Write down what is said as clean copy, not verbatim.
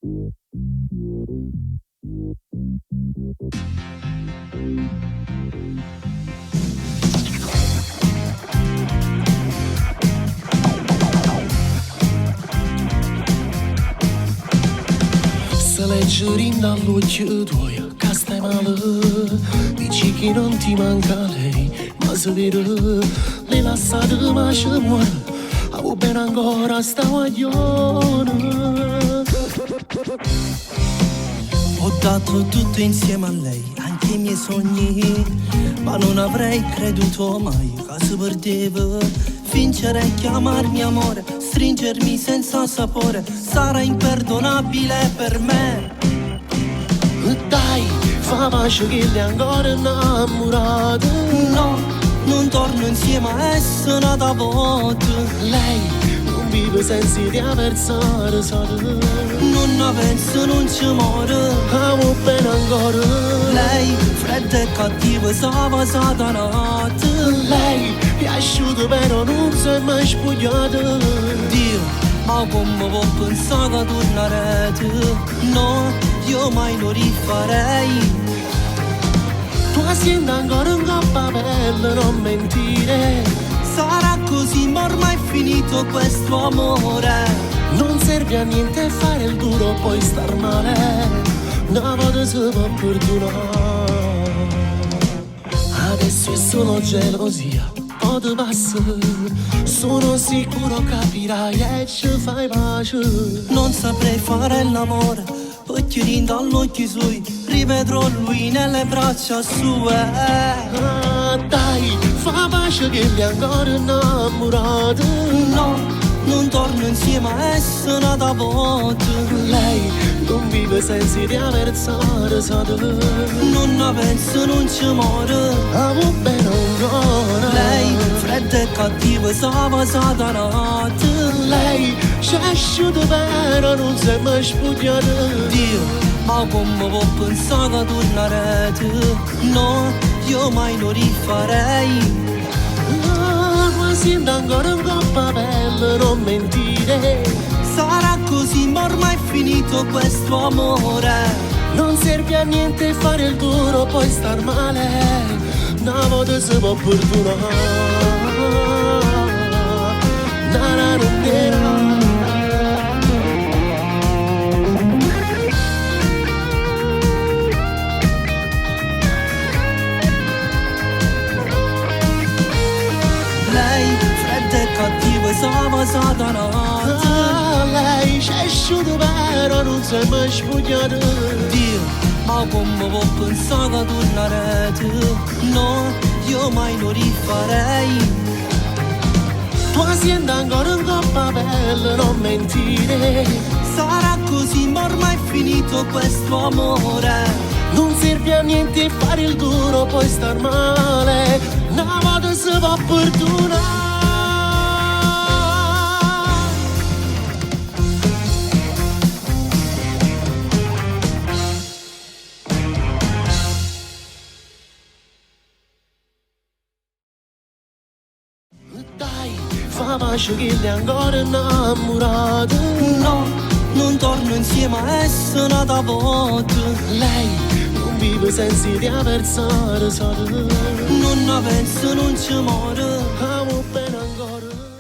Se leggi dall'occhio tuo che stai male, dici che non ti manca lei, ma se vede le lasciate ma ci muore, a va bene ancora sta guaglione. Ho dato tutto insieme a lei, anche i miei sogni, ma non avrei creduto mai che si perdeva. Fingere e chiamarmi amore, stringermi senza sapore, sarà imperdonabile per me. Dai, fa pace che lei è ancora innamorata. No, non torno insieme a essa nata volta. Lei non vive senza di avversare solo. Non ne penso, non ci muore. Va bene ancora. Lei, fredda e cattiva, stava satanata. Lei piaciuta però non si è mai spogliata. Dio, ma come può pensare che tornerete? No, io mai lo rifarei. Tu senti ancora in coppa pelle, non mentire. Sarà così, ma ormai è finito questo amore. Non serve a niente fare il duro, poi star male. Una volta si può perdonare. Adesso è solo gelosia, poi ti passa. Sono sicuro capirai e ci fai pace. Non saprei fare l'amore, perché dall'occhio suoi rivedrò lui nelle braccia sue. Ah, dai, fa pace che lei è ancora innamorata. No, non torno insieme a essa nata volta. Lei non vive senza di avversare solo. Non ne penso, non ci muore. Va bene ancora. Lei, fredda e cattiva, stava satanata. Lei ci è asciutta però non si è mai spogliata. Dio, ma come può pensare che tornerete? No, io mai lo rifarei. Ma senti ancora in coppa pelle, non mentire. Sarà così, ma ormai è finito questo amore. Non serve a niente fare il duro, poi star male. Una volta si può perdonare. Na na na na. Lei, fredda e cattiva, stava satanata. Lei ci è asciutta però non si è mai spogliata. Dio, ma come può pensare che tornerete? No, io mai lo rifarei. Tu senti ancora in coppa pelle, non mentire. Sarà così, ma ormai è finito questo amore. Non serve a niente fare il duro, poi star male. Una volta si può perdonare. Dai, fa pace che lei è ancora innamorata. No, non torno insieme a essa nata volta. Lei non vive senza di avversare solo. Non ne penso, non ci muore. Va bene ancora.